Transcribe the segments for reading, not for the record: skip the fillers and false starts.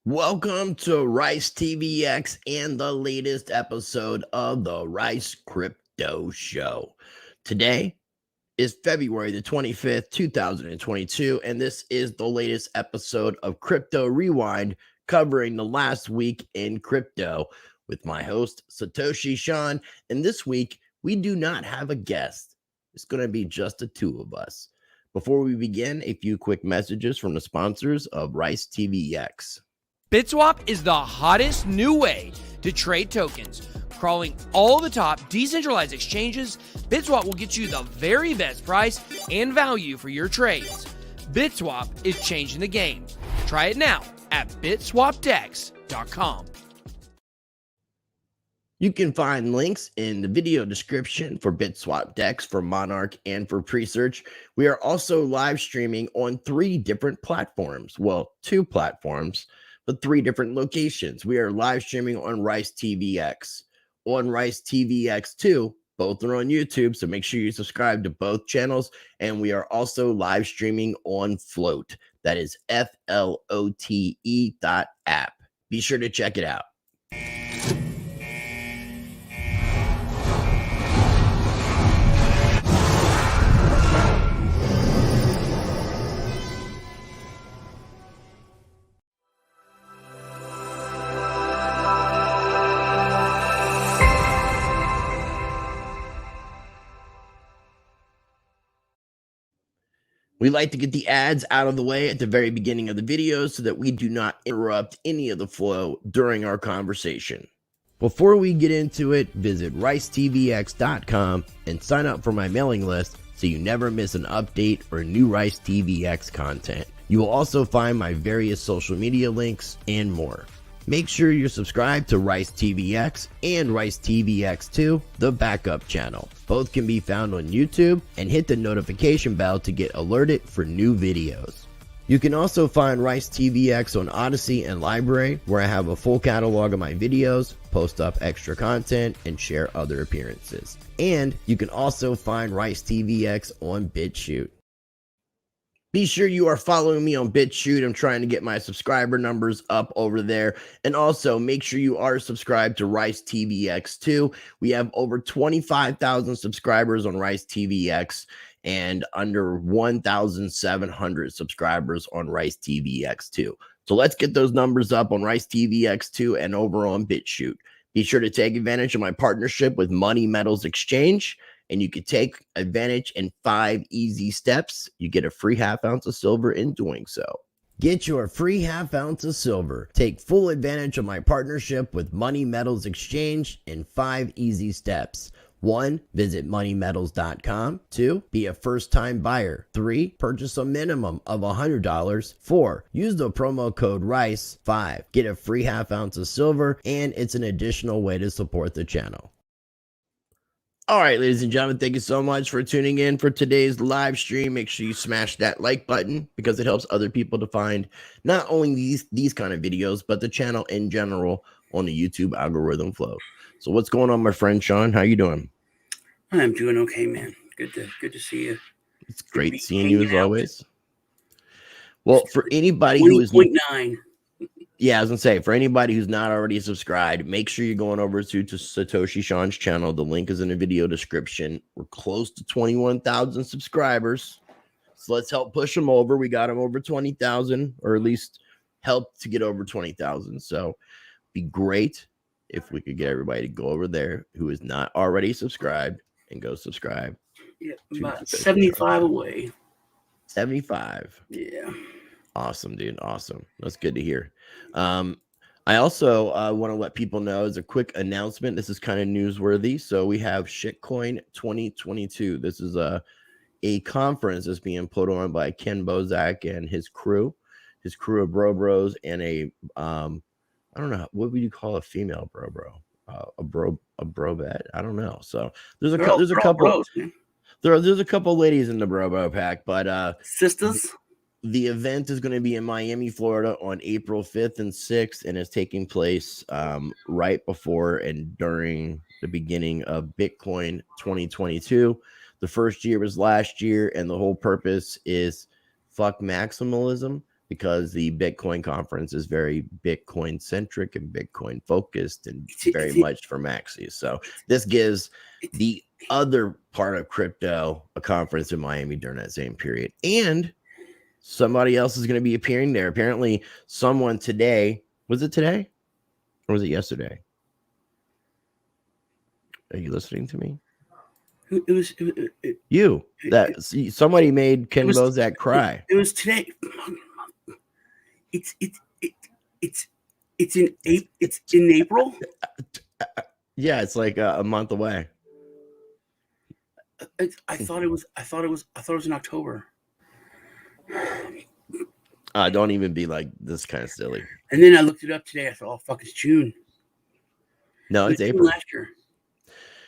Welcome to Rice TVX and the latest episode of the Rice Crypto Show. Today is February the 25th, 2022, and this is the latest episode of Crypto Rewind, covering the last week in crypto with my host, Satoshi Sean. And this week, we do not have a guest. It's going to be just the two of us. Before we begin, a few quick messages from the sponsors of Rice TVX. BitSwap is the hottest new way to trade tokens. Crawling all the top decentralized exchanges, BitSwap will get you the very best price and value for your trades. BitSwap is changing the game. Try it now at bitswapdex.com. You can find links in the video description for BitSwap Dex, for Monarch, and for Presearch. We are also live streaming on 3 different platforms. Well, 2 platforms, but 3 different locations. We are live streaming on Rice TVX, on Rice TVX 2. Both are on YouTube, so make sure you subscribe to both channels. And we are also live streaming on Float. That is FLOTE.app. Be sure to check it out. We like to get the ads out of the way at the very beginning of the video so that we do not interrupt any of the flow during our conversation. Before we get into it, visit ricetvx.com and sign up for my mailing list so you never miss an update or new Rice TVX content. You will also find my various social media links and more. Make sure you're subscribed to Rice TVX and Rice TVX 2, the backup channel. Both can be found on YouTube, and hit the notification bell to get alerted for new videos. You can also find Rice TVX on Odyssey and Library, where I have a full catalog of my videos, post up extra content, and share other appearances. And you can also find Rice TVX on BitChute. Be sure you are following me on BitChute. I'm trying to get my subscriber numbers up over there. And also make sure you are subscribed to Rice TVX 2. We have over 25,000 subscribers on Rice TVX and under 1,700 subscribers on Rice TVX 2. So let's get those numbers up on Rice TVX 2 and over on BitChute. Be sure to take advantage of my partnership with Money Metals Exchange. And you can take advantage in 5 easy steps. You get a free ½ ounce of silver in doing so. Get your free ½ ounce of silver. Take full advantage of my partnership with Money Metals Exchange in 5 easy steps. 1. Visit moneymetals.com. 2. Be a first-time buyer. 3. Purchase a minimum of $100. 4. Use the promo code RICE. 5. Get a free ½ ounce of silver, and it's an additional way to support the channel. All right, ladies and gentlemen, thank you so much for tuning in for today's live stream. Make sure you smash that like button because it helps other people to find not only these kind of videos, but the channel in general on the YouTube algorithm flow. So what's going on, my friend Sean? How you doing? I'm doing okay, man. Good to see you. It's great seeing you as always. Well, for anybody who is 20.9. Yeah, I was gonna say, for anybody who's not already subscribed, make sure you're going over to Satoshi Sean's channel. The link is in the video description. We're close to 21,000 subscribers, so let's help push them over. We got them over 20,000, or at least help to get over 20,000. So it'd be great if we could get everybody to go over there who is not already subscribed and go subscribe. Yeah, about 75 away. 75. Yeah. Awesome, dude. Awesome. That's good to hear. I also want to let people know, as a quick announcement, this is kind of newsworthy. So we have Shitcoin 2022. This is a conference that's being put on by Ken Bozak and his crew of bros, and a I don't know, what would you call a female bro? A brobette? I don't know. So there's a couple. There's a couple ladies in the Brobo pack, but Sisters. the event is going to be in Miami, Florida on April 5th and 6th, and is taking place right before and during the beginning of Bitcoin 2022. The first year was last year, and the whole purpose is fuck maximalism, because the Bitcoin conference is very Bitcoin centric and Bitcoin focused and very much for maxis. So this gives the other part of crypto a conference in Miami during that same period. And somebody else is going to be appearing there. Apparently, someone today, was it today or was it yesterday? Are you listening to me? Somebody made Ken Bozak cry. It was today. It's in April. Yeah, it's like a month away. I thought it was in October. Don't even be like this kind of silly. And then I looked it up today. I thought, oh fuck, it's June. No, it's April. Last year.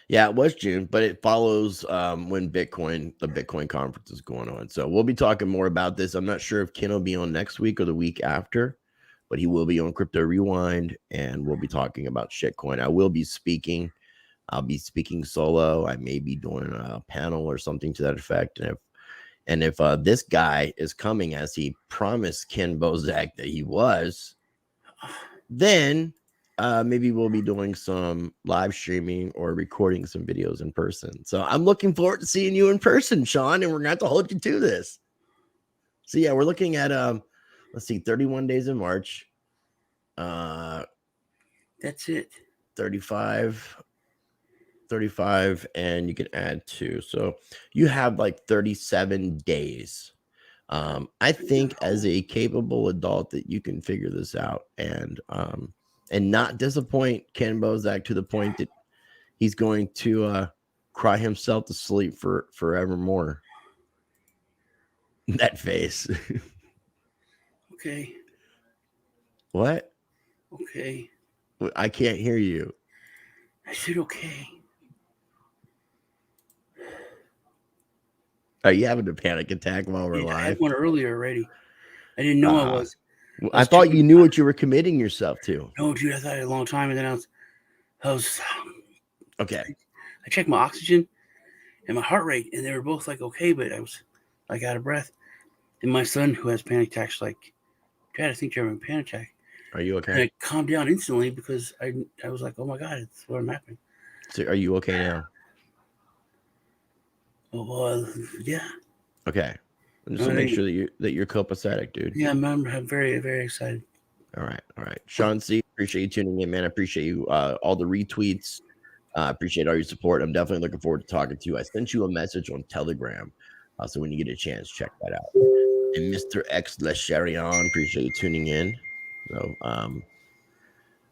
Yeah, it was June, but it follows when the Bitcoin conference is going on. So we'll be talking more about this. I'm not sure if Ken will be on next week or the week after, but he will be on Crypto Rewind, and we'll be talking about shitcoin. I will be speaking. I'll be speaking solo. I may be doing a panel or something to that effect. And if this guy is coming as he promised Ken Bozak that he was, then maybe we'll be doing some live streaming or recording some videos in person. So I'm looking forward to seeing you in person, Sean, and we're going to have to hold you to this. So yeah, we're looking at, let's see, 31 days in March. That's it. 35, and you can add 2. So you have like 37 days. I think as a capable adult that you can figure this out and not disappoint Ken Bozak to the point that he's going to cry himself to sleep forevermore. That face. Okay. What? Okay. I can't hear you. I said okay. Are you having a panic attack while we're live? I had one earlier already. I didn't know I was. I thought you knew what you were committing yourself to. No, dude, I thought it a long time, and then I was okay. I checked my oxygen and my heart rate, and they were both like okay, but I was like out of breath. And my son, who has panic attacks, like, Dad, I think you're having a panic attack. Are you okay? And I calmed down instantly because I was like, oh my God, it's what I'm happening. So are you okay now? Oh, well, yeah. Okay. Just to make sure that you're copacetic, dude. Yeah, I'm very, very excited. All right. Sean C., appreciate you tuning in, man. I appreciate you, all the retweets. Appreciate all your support. I'm definitely looking forward to talking to you. I sent you a message on Telegram. So when you get a chance, check that out. And Mr. X Lesharion, appreciate you tuning in. So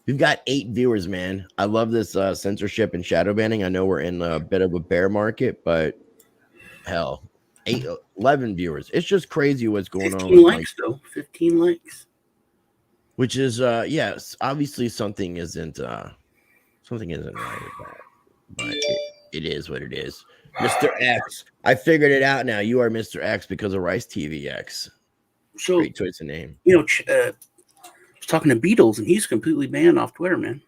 we've got 8 viewers, man. I love this censorship and shadow banning. I know we're in a bit of a bear market, but hell, 11 viewers. It's just crazy what's going on. 15 likes, though. 15 likes. Which is, yes, obviously something isn't right with that. But it is what it is. Mr. X. I figured it out now. You are Mr. X because of Rice TV X. So, great choice of name. You know, I was talking to Beatles, and he's completely banned off Twitter, man.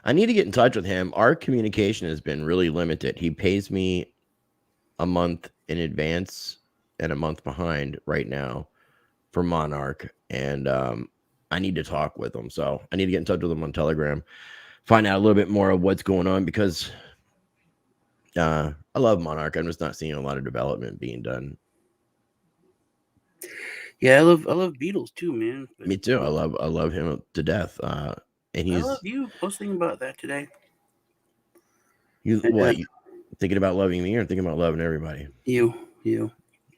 I need to get in touch with him. Our communication has been really limited. He pays me a month in advance and a month behind right now for Monarch, and I need to talk with him. So I need to get in touch with him on Telegram, find out a little bit more of what's going on, because I love Monarch. I'm just not seeing a lot of development being done. Yeah, I love Beatles too, man. But me too. I love him to death. And he's. I love you. I was thinking about that today. You thinking about loving me or thinking about loving everybody? You.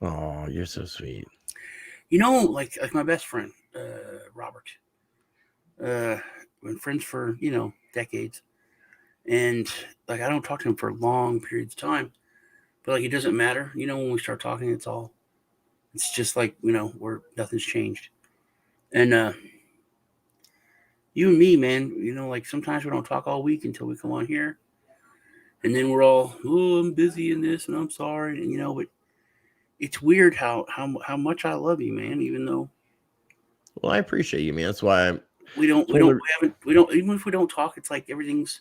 Oh, you're so sweet. You know, like my best friend, Robert. Been friends for decades, and like I don't talk to him for long periods of time, but like it doesn't matter. When we start talking, it's just like where nothing's changed. And you and me, man, like sometimes we don't talk all week until we come on here, And then we're all, oh, I'm busy in this, and I'm sorry, and but it's weird how much I love you, man. Even though Well, I appreciate you, man. That's why I'm we don't even if we don't talk, it's like everything's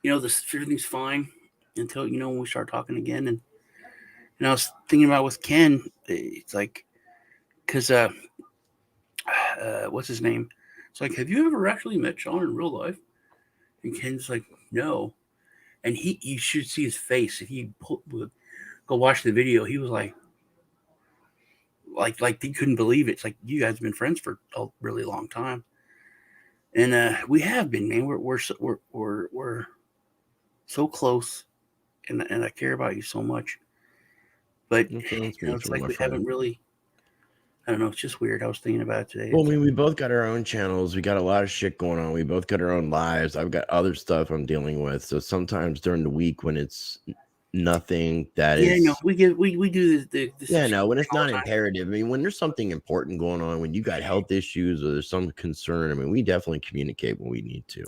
everything's fine until when we start talking again. And I was thinking about with Ken, it's like because what's his name? It's like, have you ever actually met Sean in real life? And Ken's like, no. And you should see his face if you go watch the video. He was like he couldn't believe it. It's like, you guys have been friends for a really long time, and we have been, man. We're so close, and I care about you so much. But it's like we haven't really. I don't know. It's just weird. I was thinking about it today. Well, I mean, we both got our own channels. We got a lot of shit going on. We both got our own lives. I've got other stuff I'm dealing with. So sometimes during the week when it's nothing that is... no, we do the when it's not imperative. I mean, when there's something important going on, when you got health issues or there's some concern, I mean, we definitely communicate when we need to.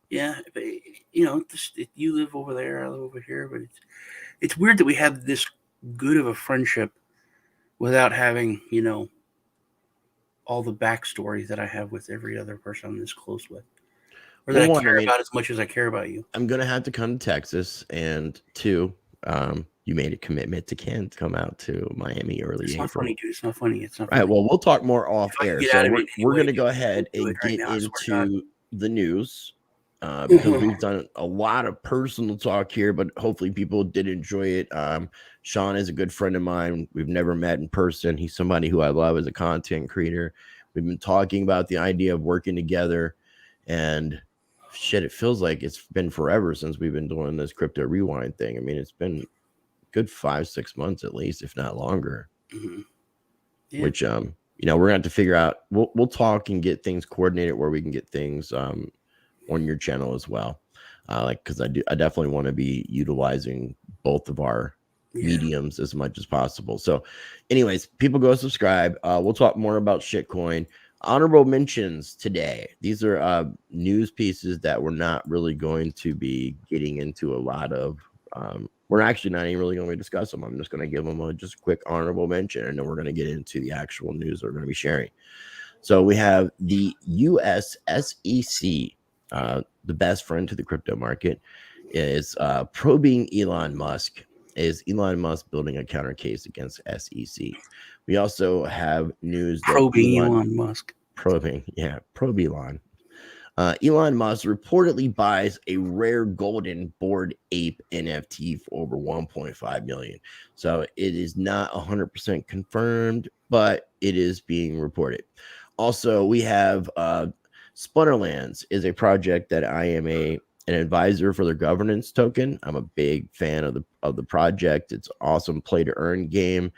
Yeah, but, you live over there, I live over here, but it's weird that we have this good of a friendship without having, all the backstory that I have with every other person I'm this close with, or that I care about as much as I care about you. I'm gonna have to come to Texas, and two, you made a commitment to Ken to come out to Miami early April. It's not funny, dude. It's not funny. It's not funny. All right, well, we'll talk more off air. So we're going to go ahead and get into the news because we've done a lot of personal talk here, but hopefully people did enjoy it. Sean is a good friend of mine. We've never met in person. He's somebody who I love as a content creator. We've been talking about the idea of working together, and shit, it feels like it's been forever since we've been doing this crypto rewind thing. I mean, it's been good 5-6 months at least, if not longer. Mm-hmm. Yeah. Which we're gonna have to figure out. We'll talk and get things coordinated where we can get things on your channel as well. Because I definitely want to be utilizing both of our mediums as much as possible. So anyways, people go subscribe. We'll talk more about shitcoin. Honorable mentions today. These are news pieces that we're not really going to be getting into a lot of. We're actually not even really going to discuss them. I'm just going to give them just a quick honorable mention, and then we're going to get into the actual news we're going to be sharing. So we have the US SEC, the best friend to the crypto market, is probing Elon Musk. Is Elon Musk building a counter case against SEC? We also have news that probing Elon Musk. Probe Elon. Elon Musk reportedly buys a rare golden Bored Ape NFT for over 1.5 million. So it is not 100% confirmed, but it is being reported. Also, we have Splinterlands is a project that I am an advisor for their governance token. I'm a big fan of the project. It's an awesome play to earn game.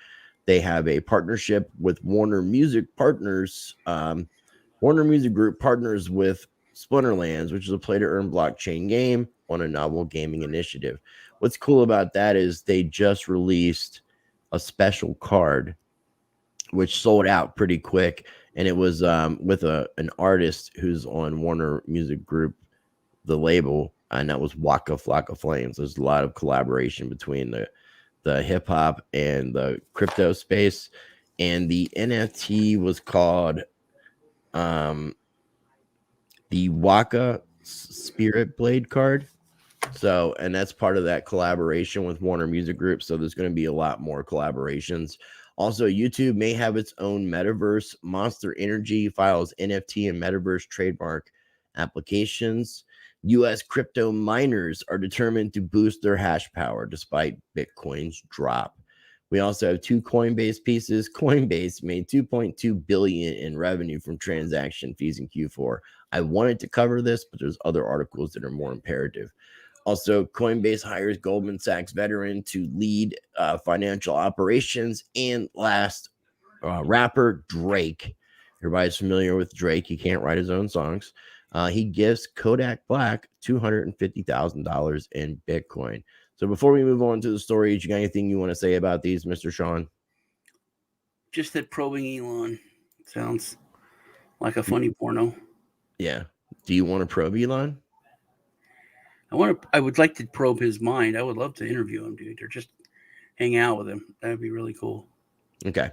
They have a partnership with Warner Music Partners. Warner Music Group partners with Splinterlands, which is a play-to-earn blockchain game on a novel gaming initiative. What's cool about that is they just released a special card, which sold out pretty quick, and it was with an artist who's on Warner Music Group, the label, and that was Waka Flocka Flames. There's a lot of collaboration between the hip-hop and the crypto space, and the NFT was called the Waka Spirit Blade card. So, and that's part of that collaboration with Warner Music Group. So there's going to be a lot more collaborations. Also, YouTube may have its own metaverse. Monster Energy files NFT and metaverse trademark applications. US crypto miners are determined to boost their hash power despite Bitcoin's drop. We also have two Coinbase pieces. Coinbase made $2.2 billion in revenue from transaction fees in Q4. I wanted to cover this, but there's other articles that are more imperative. Also, Coinbase hires Goldman Sachs veteran to lead financial operations. And last, rapper Drake. Everybody's familiar with Drake. He can't write his own songs. He gives Kodak Black $250,000 in Bitcoin. So before we move on to the stories, you got anything you want to say about these, Mr. Sean? Just that probing Elon sounds like a funny porno. Yeah. Do you want to probe Elon? I would like to probe his mind. I would love to interview him, dude, or just hang out with him. That would be really cool. Okay.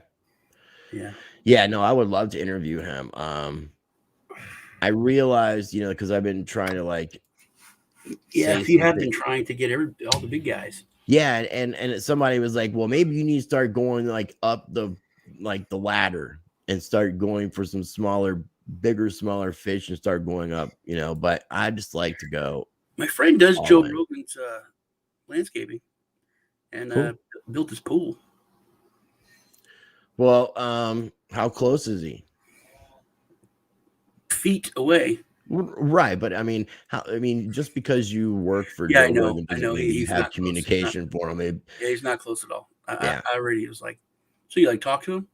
Yeah. Yeah, no, I would love to interview him. I realized, because I've been trying to Yeah, say if you have something. been trying to get all the big guys. Yeah, and somebody was like, well, maybe you need to start going up the ladder and start going for some smaller fish and start going up, but I just like to go My friend does all Joe in. Rogan's landscaping and Cool. built his pool. Well, how close is he? Feet away. Right, but I mean, just because you work for Yeah, Joe Rogan I doesn't know. mean you He's have not close. communication for him. Yeah, he's not close at all. Yeah. I already was like, so you talk to him?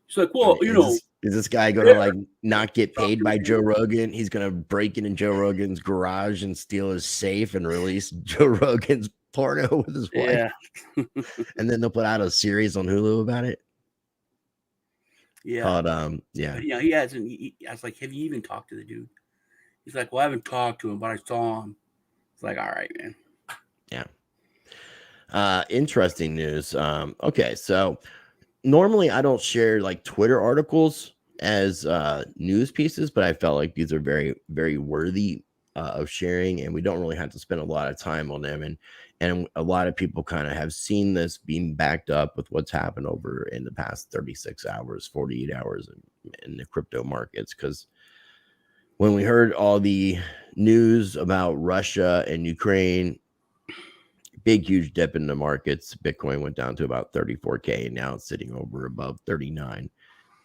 He's like, I well, mean, is this guy gonna not get paid by Joe Rogan? He's gonna break into Joe Rogan's garage and steal his safe and release Joe Rogan's porno with his wife. Yeah. And then they'll put out a series on Hulu about it. Yeah. Called yeah. But, he hasn't. I was like, have you even talked to the dude? He's like, well, I haven't talked to him, but I saw him. It's like, all right, man. Yeah. Interesting news. Okay, so normally I don't share Twitter articles as news pieces, but I felt like these are very, very worthy of sharing, and we don't really have to spend a lot of time on them. And a lot of people kind of have seen this being backed up with what's happened over in the past 36 hours, 48 hours in the crypto markets. Because when we heard all the news about Russia and Ukraine, big, huge dip in the markets. Bitcoin went down to about 34K, and now it's sitting over above 39.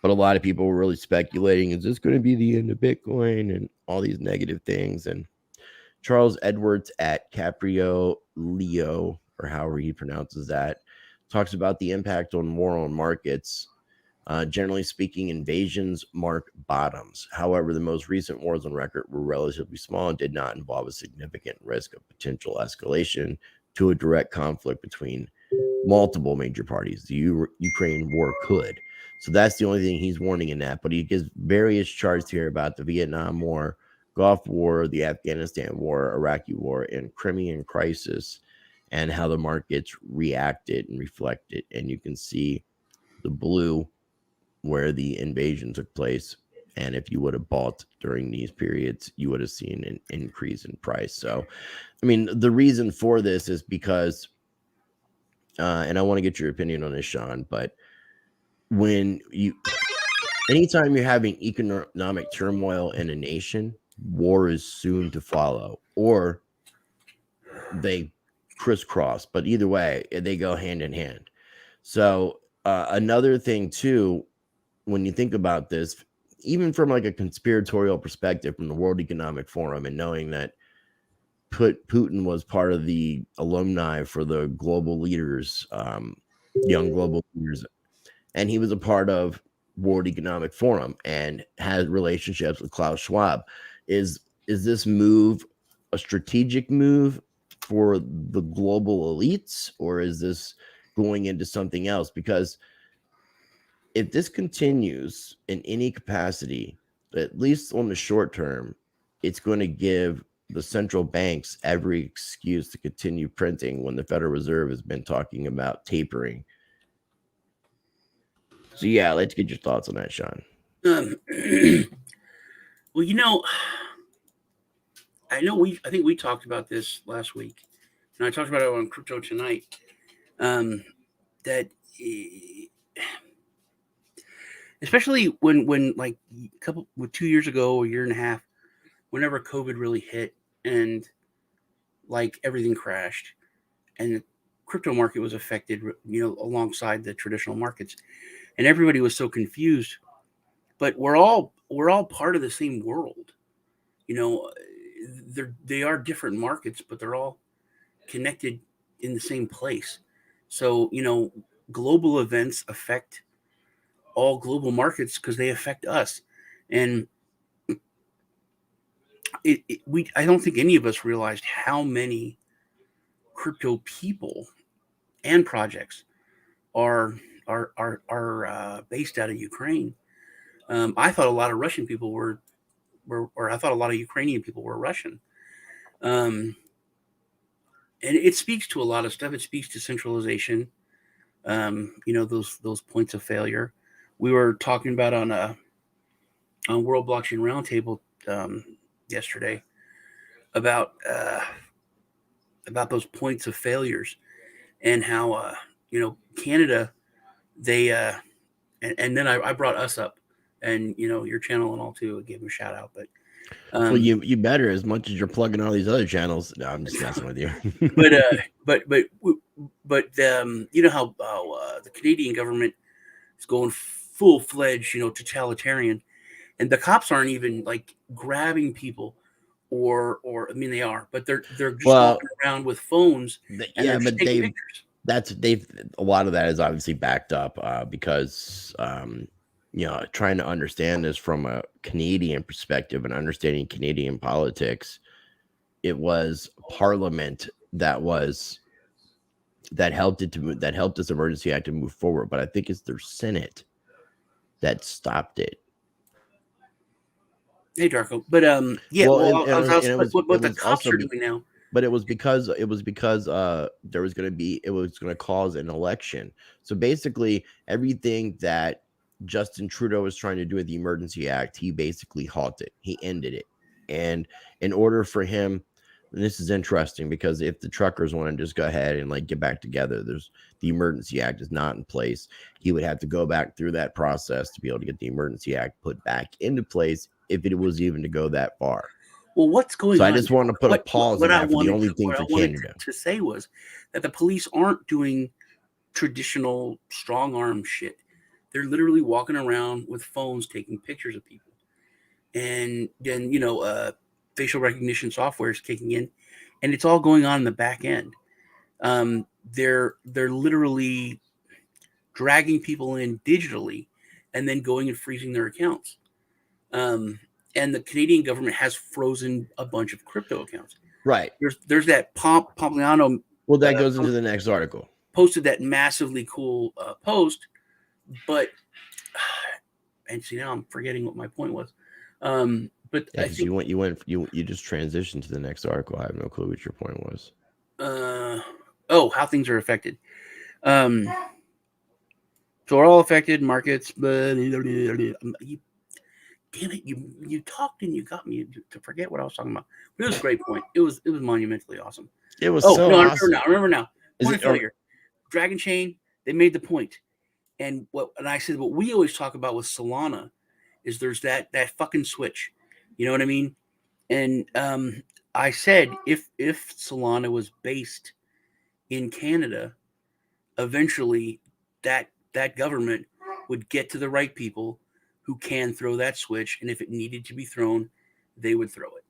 But a lot of people were really speculating, is this going to be the end of Bitcoin and all these negative things? And Charles Edwards at Caprio Leo, or however he pronounces that, talks about the impact on war on markets. Generally speaking, invasions mark bottoms. However, the most recent wars on record were relatively small and did not involve a significant risk of potential escalation to a direct conflict between multiple major parties. The Ukraine war could. So that's the only thing he's warning in that. But he gives various charts here about the Vietnam War, Gulf War, the Afghanistan War, Iraqi War, and Crimean crisis, and how the markets reacted and reflected. And you can see the blue where the invasion took place. And if you would have bought during these periods, you would have seen an increase in price. So, I mean, the reason for this is because, and I want to get your opinion on this, Sean, but anytime you're having economic turmoil in a nation, war is soon to follow, or they crisscross, but either way, they go hand in hand. So, another thing too, when you think about this, even from a conspiratorial perspective from the World Economic Forum, and knowing that Putin was part of the alumni for the global leaders, young global leaders, and he was a part of World Economic Forum and had relationships with Klaus Schwab. Is this move a strategic move for the global elites, or is this going into something else? Because if this continues in any capacity, at least on the short term, it's going to give the central banks every excuse to continue printing when the Federal Reserve has been talking about tapering. So yeah, let's get your thoughts on that, Sean. Well, I think we talked about this last week, and I talked about it on Crypto Tonight. That especially when 2 years ago, a year and a half, whenever COVID really hit and everything crashed, and the crypto market was affected, alongside the traditional markets, and everybody was so confused. But we're all part of the same world. They are different markets, but they're all connected in the same place. So, global events affect all global markets because they affect us. And I don't think any of us realized how many crypto people and projects are based out of Ukraine. I thought a lot of Russian people or I thought a lot of Ukrainian people were Russian. and it speaks to a lot of stuff. It speaks to centralization. Those points of failure. We were talking about on World Blockchain Roundtable yesterday about those points of failures and how Canada, they and then I brought us up, and your channel and all too. I gave them a shout out, but well, you better, as much as you're plugging all these other channels. No, I'm just messing with you. but you know how the Canadian government is going full-fledged, totalitarian, and the cops aren't even like grabbing people, or I mean they are, but they're just walking around with phones and they're just taking pictures. A lot of that is obviously backed up because trying to understand this from a Canadian perspective and understanding Canadian politics, it was Parliament that helped this Emergency Act to move forward, but I think it's their Senate that stopped it. Hey, Darko, but what the cops are doing now. But it was because it was going to cause an election. So basically, everything that Justin Trudeau was trying to do with the Emergency Act, he basically halted. He ended it. And in order for him, and this is interesting because if the truckers want to just go ahead and like get back together, the Emergency Act is not in place. He would have to go back through that process to be able to get the Emergency Act put back into place if it was even to go that far. Well, what's going on? So I just want to put a pause on that for the only thing for Canada. To say was that the police aren't doing traditional strong arm shit. They're literally walking around with phones taking pictures of people. And then, facial recognition software is kicking in, and it's all going on in the back end. They're literally dragging people in digitally and then going and freezing their accounts. And the Canadian government has frozen a bunch of crypto accounts. Right. There's that Pompliano. Well, that goes into the next article. Posted that massively cool post, but and see now I'm forgetting what my point was. But yeah, I think you just transitioned to the next article. I have no clue what your point was. How things are affected. So we're all affected, markets, but damn it, you talked and you got me to forget what I was talking about. But it was a great point. It was monumentally awesome. It was awesome. I remember now. Point of failure. Dragon Chain, they made the point. And I said what we always talk about with Solana is there's that fucking switch. You know what I mean? And I said if Solana was based in Canada, eventually that government would get to the right people who can throw that switch, and if it needed to be thrown, they would throw it.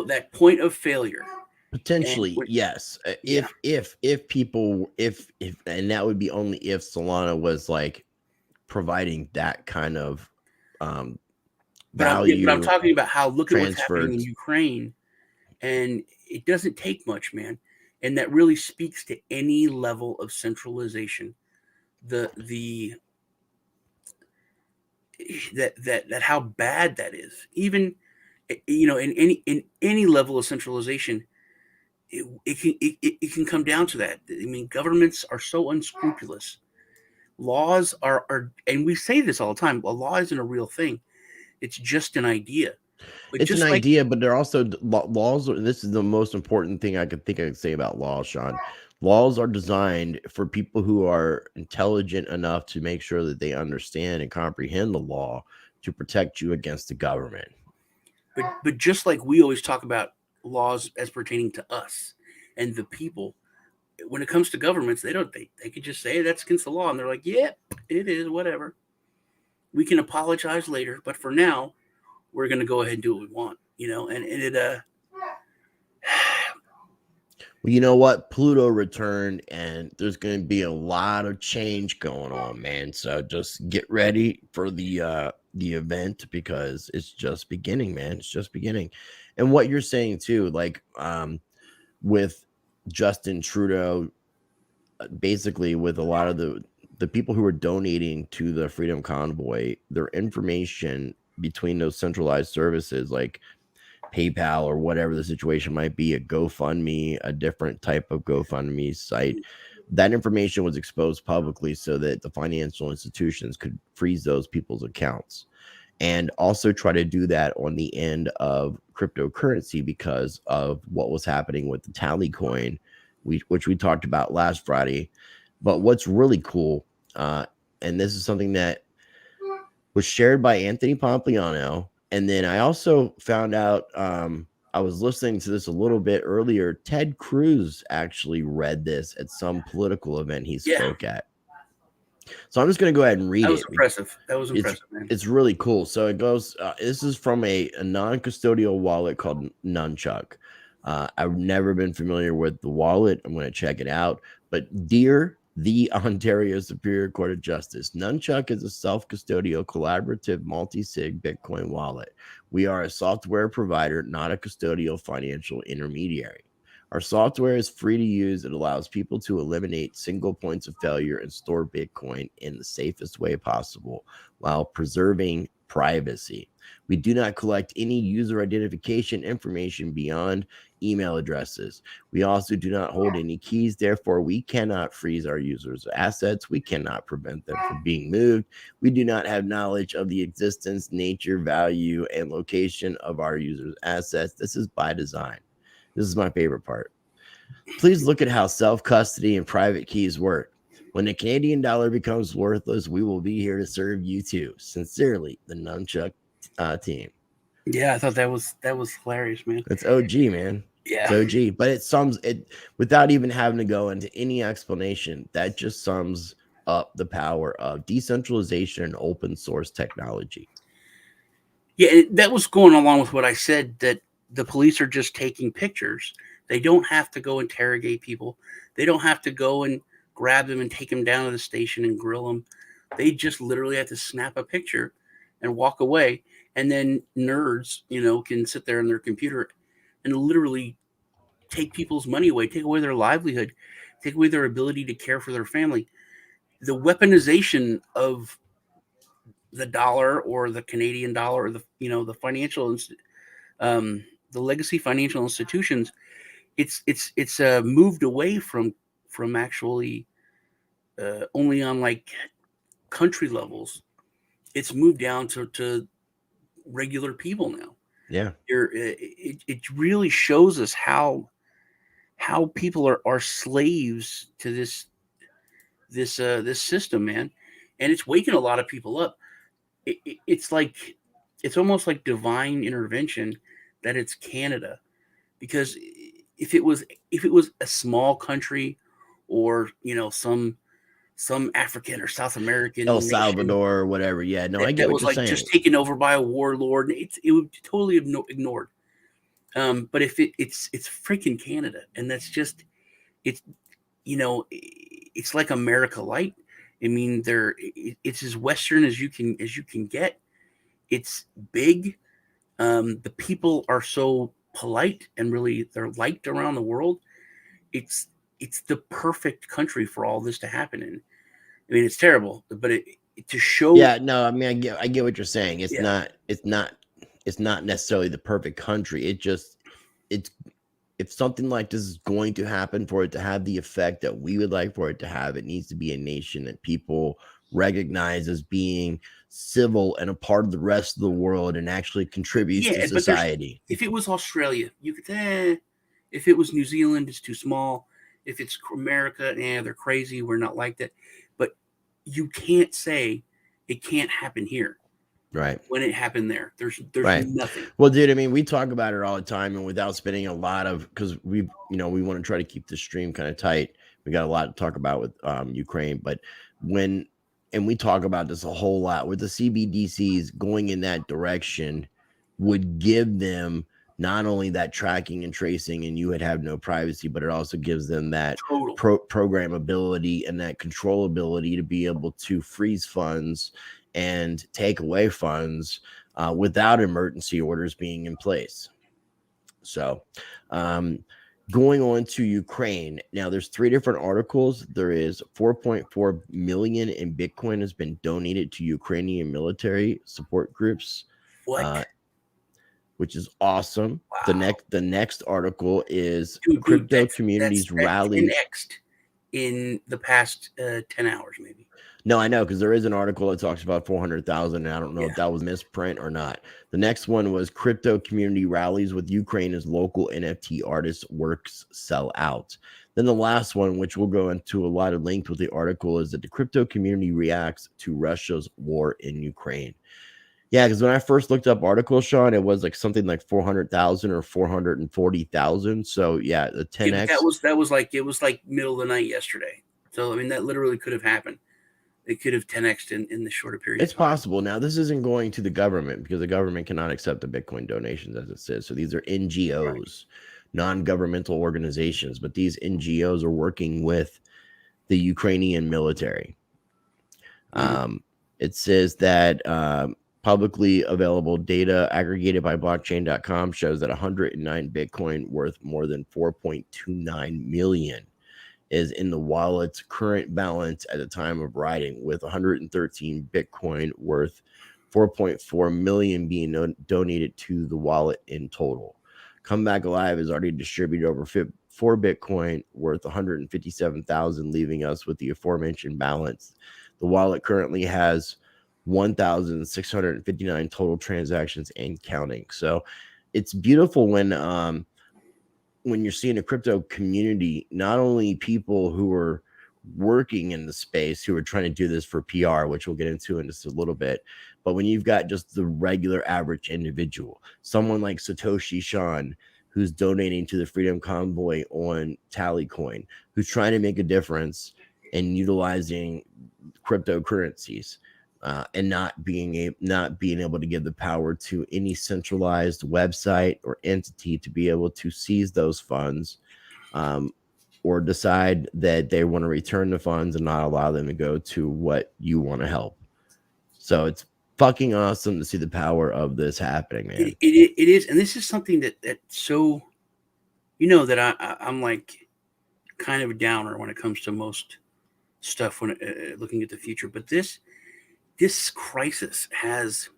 That point of failure. Potentially, yes. If people, and that would be only if Solana was like providing that kind of value. But I'm talking about how look at what's happening in Ukraine, and it doesn't take much, man. And that really speaks to any level of centralization. That how bad that is. Even in any level of centralization, it can come down to that. I mean, governments are so unscrupulous. Laws are, and we say this all the time. A law isn't a real thing. It's just an idea. It's an idea, but they're also laws. This is the most important thing I could say about laws, Sean. Laws are designed for people who are intelligent enough to make sure that they understand and comprehend the law to protect you against the government. But just like we always talk about laws as pertaining to us and the people, when it comes to governments, they could just say that's against the law, and they're like, yeah, it is, whatever. We can apologize later, but for now, we're going to go ahead and do what we want, and it. Well, you know what? Pluto returned, and there's going to be a lot of change going on, man. So just get ready for the event because it's just beginning, man. It's just beginning. And what you're saying too, like with Justin Trudeau, basically with a lot of the people who are donating to the Freedom Convoy, their information between those centralized services, like PayPal or whatever the situation might be, a GoFundMe, a different type of GoFundMe site. That information was exposed publicly so that the financial institutions could freeze those people's accounts, and also try to do that on the end of cryptocurrency because of what was happening with the tally coin, which we talked about last Friday. But what's really cool, and this is something that was shared by Anthony Pompliano, and then I also found out, I was listening to this a little bit earlier, Ted Cruz actually read this at some political event he spoke at. So I'm just going to go ahead and read it. That was impressive. That was impressive, man. It's really cool. So it goes, this is from a non-custodial wallet called Nunchuck. I've never been familiar with the wallet. I'm going to check it out. But dear the Ontario Superior Court of Justice, Nunchuck is a self-custodial collaborative multi-sig Bitcoin wallet. We are a software provider, not a custodial financial intermediary. Our software is free to use. It allows people to eliminate single points of failure and store Bitcoin in the safest way possible while preserving privacy. We do not collect any user identification information beyond email addresses. We also do not hold any keys. Therefore, we cannot freeze our users' assets. We cannot prevent them from being moved. We do not have knowledge of the existence, nature, value, and location of our users' assets. This is by design. This is my favorite part. Please look at how self-custody and private keys work. When the Canadian dollar becomes worthless, we will be here to serve you too. Sincerely, the Nunchuck team. Yeah, I thought that was hilarious, man. It's OG, man. Yeah, it's OG. But it sums it without even having to go into any explanation. That just sums up the power of decentralization and open source technology. Yeah, that was going along with what I said, that the police are just taking pictures. They don't have to go interrogate people. They don't have to go and grab them and take them down to the station and grill them. They just literally have to snap a picture and walk away. And then nerds, can sit there on their computer and literally take people's money away, take away their livelihood, take away their ability to care for their family. The weaponization of the dollar or the Canadian dollar or the financial the legacy financial institutions, it's moved away from actually only on like country levels. It's moved down to regular people now. Yeah, it really shows us how people are slaves to this system, man, and it's waking a lot of people up. It's almost like divine intervention that it's Canada, because if it was a small country or some African or South American El nation, Salvador or whatever, I get what was you're like saying. just taken over by a warlord, it would totally have ignored. But if it's freaking Canada, and that's just it's like America Light. I mean, it's as Western as you can get. It's big. The people are so polite and really they're liked around the world. It's the perfect country for all this to happen in. I mean, it's terrible, but to show. Yeah, no, I mean, I get what you're saying. It's not necessarily the perfect country. It's if something like this is going to happen, for it to have the effect that we would like for it to have, it needs to be a nation that people recognize as being civil and a part of the rest of the world and actually contributes to society. If it was Australia, you could say, if it was New Zealand, it's too small. If it's America, they're crazy. We're not like that. But you can't say it can't happen here. Right. When it happened there, there's right. nothing. Well, dude, I mean, we talk about it all the time, and without spending a lot of, because we want to try to keep the stream kind of tight. We got a lot to talk about with Ukraine, but we talk about this a whole lot, with the CBDCs going in that direction would give them not only that tracking and tracing, and you would have no privacy, but it also gives them that programmability and that controllability to be able to freeze funds and take away funds without emergency orders being in place. So going on to Ukraine. Now, there's 3 different articles. There is 4.4 million in Bitcoin has been donated to Ukrainian military support groups. What? which is awesome. Wow. The next article is Dude, crypto that's communities that rally. 10x'd in the past 10 hours, maybe. No, I know, because there is an article that talks about 400,000, and I don't know if that was misprint or not. The next one was crypto community rallies with Ukraine as local NFT artists' works sell out. Then the last one, which we'll go into a lot of length with the article, is that the crypto community reacts to Russia's war in Ukraine. Yeah, because when I first looked up articles, Sean, it was like something like 400,000 or 440,000. So yeah, the 10x. That was like, it was like middle of the night yesterday. So I mean, that literally could have happened. It could have 10x'd in the shorter period. It's possible. Now, this isn't going to the government because the government cannot accept the Bitcoin donations, as it says. So these are NGOs, right, non-governmental organizations, but these NGOs are working with the Ukrainian military. It says that publicly available data aggregated by blockchain.com shows that 109 Bitcoin worth more than 4.29 million is in the wallet's current balance at the time of writing, with 113 Bitcoin worth 4.4 million being donated to the wallet in total. Come Back Alive has already distributed over 4 Bitcoin worth 157,000, leaving us with the aforementioned balance. The wallet currently has 1,659 total transactions and counting. So it's beautiful when you're seeing a crypto community, not only people who are working in the space who are trying to do this for PR, which we'll get into in just a little bit, but when you've got just the regular average individual, someone like Satoshi Sean, who's donating to the Freedom Convoy on Tallycoin, who's trying to make a difference and utilizing cryptocurrencies. And not being able to give the power to any centralized website or entity to be able to seize those funds, or decide that they want to return the funds and not allow them to go to what you want to help. So it's fucking awesome to see the power of this happening, man. It is, and this is something that so, that I'm like kind of a downer when it comes to most stuff when looking at the future, but this crisis has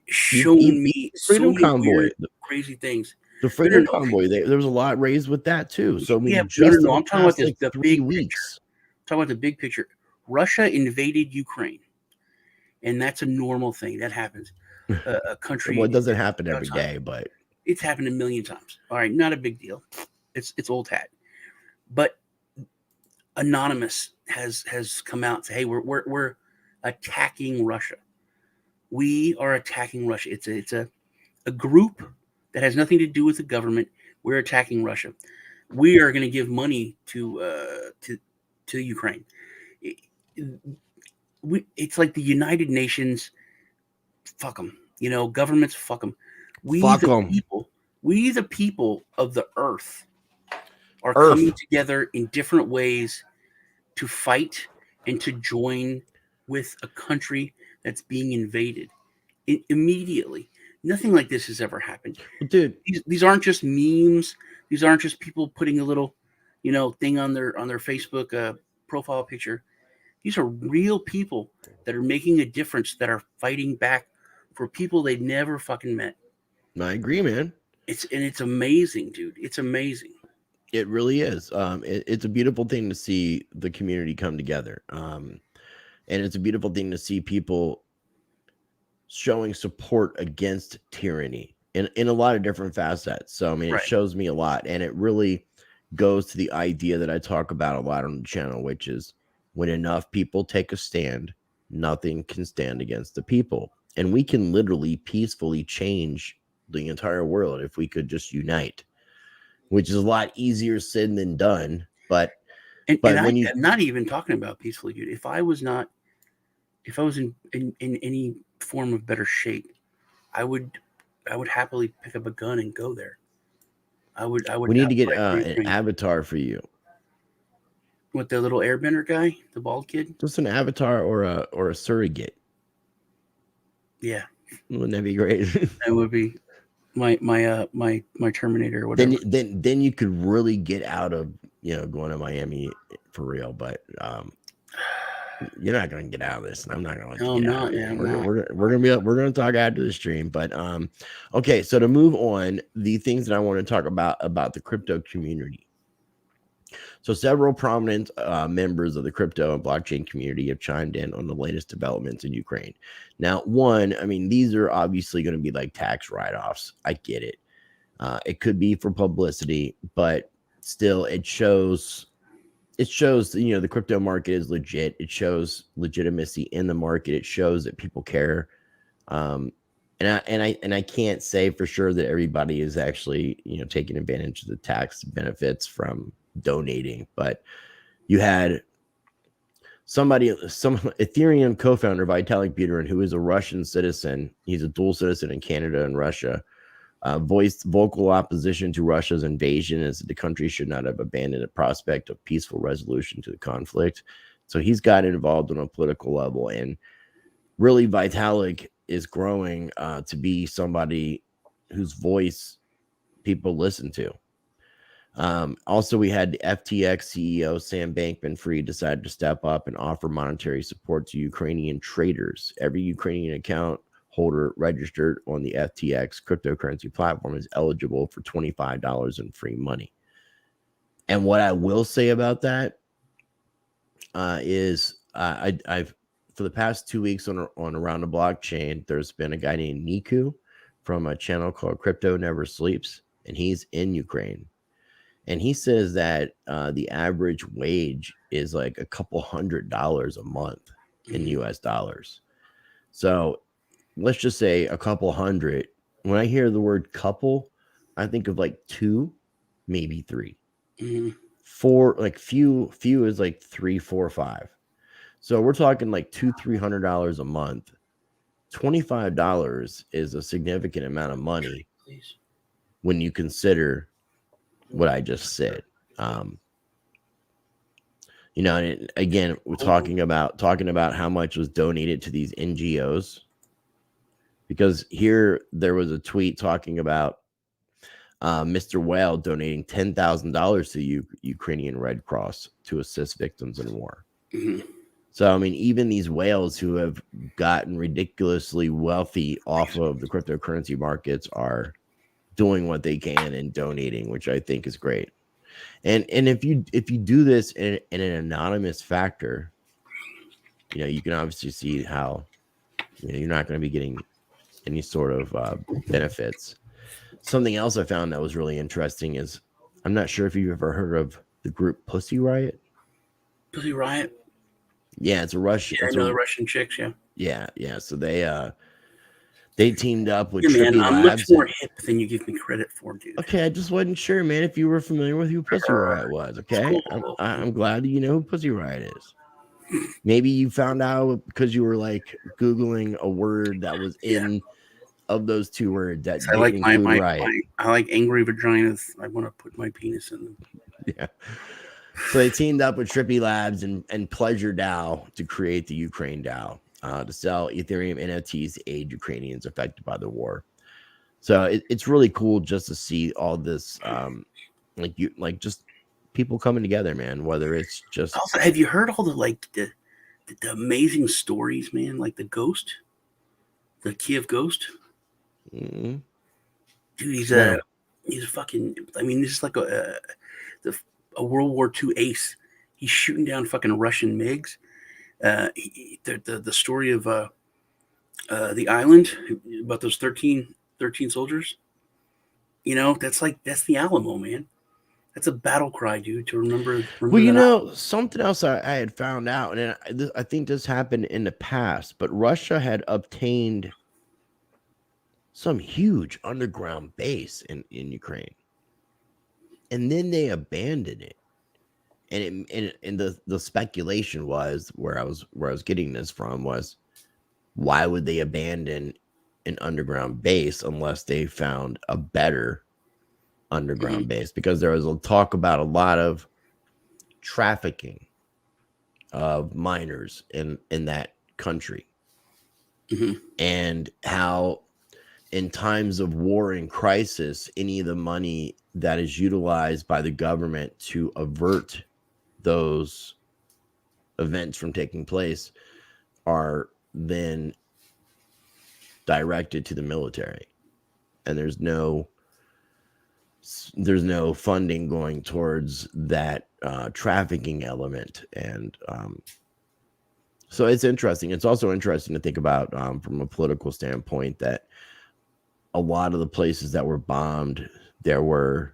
shown me so many weird, crazy things. The Freedom Convoy, there was a lot raised with that too. So I mean, I'm talking about the big weeks. Talking about the big picture. Russia invaded Ukraine, and that's a normal thing that happens. A country. Well, it doesn't happen every day, but it's happened a million times. All right, not a big deal. It's old hat, but Anonymous has come out and say, hey, we're attacking Russia. We are attacking Russia. It's a group that has nothing to do with the government. We're attacking Russia. We are going to give money to Ukraine. It's like the United Nations. Fuck them. Governments. Fuck them. We the people of the earth are coming together in different ways to fight and to join with a country that's being invaded immediately. Nothing like this has ever happened. Dude, these aren't just memes. These aren't just people putting a little, thing on their Facebook profile picture. These are real people that are making a difference, that are fighting back for people they've never fucking met. I agree, man. It's amazing, dude. It's amazing. It really is. It's a beautiful thing to see the community come together. And it's a beautiful thing to see people showing support against tyranny in a lot of different facets. So, I mean, It shows me a lot, and it really goes to the idea that I talk about a lot on the channel, which is when enough people take a stand, nothing can stand against the people. And we can literally peacefully change the entire world if we could just unite, which is a lot easier said than done. But I'm not even talking about peacefully, dude. If I was in any form of better shape, I would happily pick up a gun and go there. I would. We need to get an avatar for you. What, the little airbender guy, the bald kid? Just an avatar or a surrogate. Yeah. Wouldn't that be great? That would be my Terminator or whatever. Then you could really get out of going to Miami for real. But You're not going to get out of this, and I'm not going to let No, you I'm get out not. of it. Yeah, I'm We're not. we're going to talk after the stream, but okay. So to move on, the things that I want to talk about the crypto community. So several prominent members of the crypto and blockchain community have chimed in on the latest developments in Ukraine. Now, one, I mean, these are obviously going to be like tax write-offs. I get it. It could be for publicity, but still, it shows the crypto market is legit. It shows legitimacy in the market. It shows that people care. And I can't say for sure that everybody is actually taking advantage of the tax benefits from donating, but you had some Ethereum co-founder Vitalik Buterin, who is a Russian citizen. He's a dual citizen in Canada and Russia. Voiced vocal opposition to Russia's invasion, as the country should not have abandoned the prospect of peaceful resolution to the conflict. So he's got involved on a political level, and really Vitalik is growing to be somebody whose voice people listen to. Also, we had the FTX CEO Sam Bankman-Fried decided to step up and offer monetary support to Ukrainian traders. Every Ukrainian account holder registered on the FTX cryptocurrency platform is eligible for $25 in free money. And what I will say about that is I've for the past 2 weeks on Around the Blockchain, there's been a guy named Niku from a channel called Crypto Never Sleeps, and he's in Ukraine. And he says that the average wage is like a couple $100 a month in US dollars. So let's just say a couple hundred. When I hear the word couple, I think of like two, maybe three. Four, like few is like 3, 4, 5. So we're talking like $200-$300 a month. $25 is a significant amount of money when you consider what I just said. And again, we're talking about how much was donated to these NGOs, because here there was a tweet talking about Mr. Whale donating $10,000 to Ukrainian Red Cross to assist victims in war. So, I mean, even these whales who have gotten ridiculously wealthy off of the cryptocurrency markets are doing what they can and donating, which I think is great. And if you do this in an anonymous factor, you can obviously see how you're not going to be getting any sort of benefits. Something else I found that was really interesting is, I'm not sure if you've ever heard of the group Pussy Riot. Pussy Riot? Yeah, it's a Russian. Yeah, I know the Russian chicks, yeah. Yeah. So they teamed up with Trippy Labs. I'm much more hip than you give me credit for, dude. Okay, I just wasn't sure, man, if you were familiar with who Pussy Riot was. Okay, cool. I'm glad that you know who Pussy Riot is. Maybe you found out because you were like Googling a word that was in of those two words that I like riot. I like angry vaginas. I want to put my penis in them. Yeah. So they teamed up with Trippy Labs and Pleasure DAO to create the Ukraine DAO to sell Ethereum NFTs to aid Ukrainians affected by the war. So it's really cool just to see all this, just people coming together, man. Whether it's just also, have you heard all the amazing stories, man? Like the Kiev ghost. Mm-hmm. Dude, he's a fucking. I mean, this is like a World War II ace. He's shooting down fucking Russian MiGs. The story of the island about those 13 soldiers. That's the Alamo, man. That's a battle cry, dude, to remember well, something else I had found out, and I think this happened in the past, but Russia had obtained some huge underground base in Ukraine, and then they abandoned it. And the speculation was where I was getting this from was, why would they abandon an underground base unless they found a better underground base? Because there was a talk about a lot of trafficking of miners in that country, and how in times of war and crisis, any of the money that is utilized by the government to avert those events from taking place are then directed to the military, and there's no funding going towards that trafficking element. And so it's interesting. It's also interesting to think about from a political standpoint that a lot of the places that were bombed, there were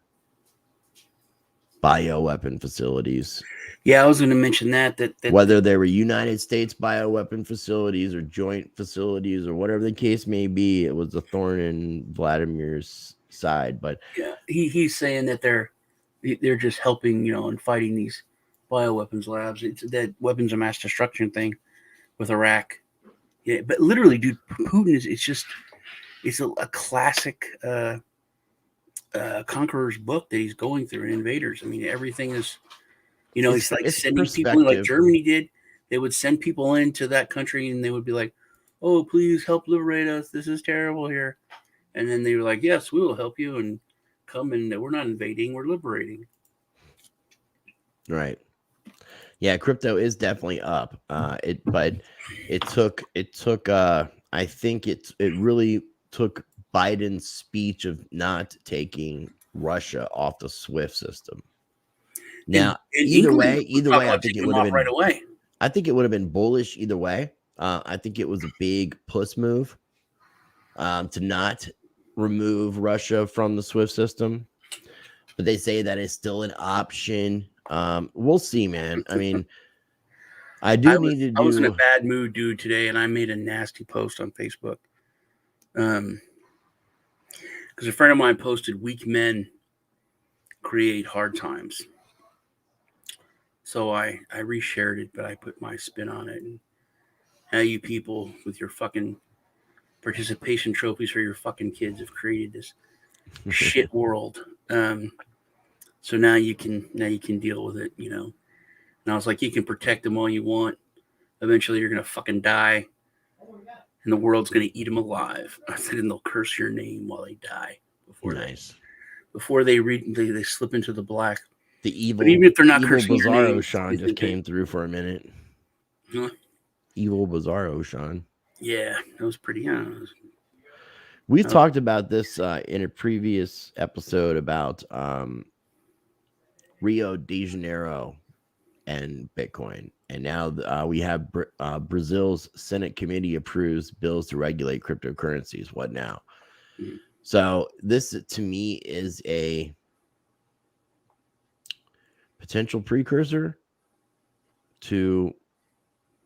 bioweapon facilities. Yeah, I was going to mention that whether they were United States bioweapon facilities or joint facilities or whatever the case may be, it was a thorn in Vladimir's side. But yeah, he's saying that they're just helping, and fighting these bioweapons labs. It's that weapons of mass destruction thing with Iraq. Yeah, but literally, dude, Putin it's a classic Conqueror's book that he's going through in Invaders. I mean, everything is, it's like sending people in, like Germany did. They would send people into that country and they would be like, "Oh, please help liberate us. This is terrible here." And then they were like, "Yes, we will help you and come." And we're not invading, we're liberating. Right. Yeah, crypto is definitely up. But it took I think it really took Biden's speech of not taking Russia off the SWIFT system. Now, either way, I think it would have been right away. I think it would have been bullish either way. I think it was a big puss move to not remove Russia from the SWIFT system. But they say that is still an option. We'll see, man. I mean, I was in a bad mood, dude, today, and I made a nasty post on Facebook. Because a friend of mine posted, "Weak men create hard times." So I reshared it, but I put my spin on it. And now you people with your fucking participation trophies for your fucking kids have created this shit world. So now you can deal with it, And I was like, you can protect them all you want. Eventually you're going to fucking die. And the world's going to eat them alive. I said, and they'll curse your name while they die. Before they slip into the black. The evil, but even if they're not cursing Bizarro your name, Sean just came through for a minute. Huh? Evil Bizarro Sean. Yeah, that was pretty. We've talked about this in a previous episode about Rio de Janeiro and Bitcoin. And now we have Brazil's Senate committee approves bills to regulate cryptocurrencies. What now? Mm-hmm. So this, to me, is a potential precursor to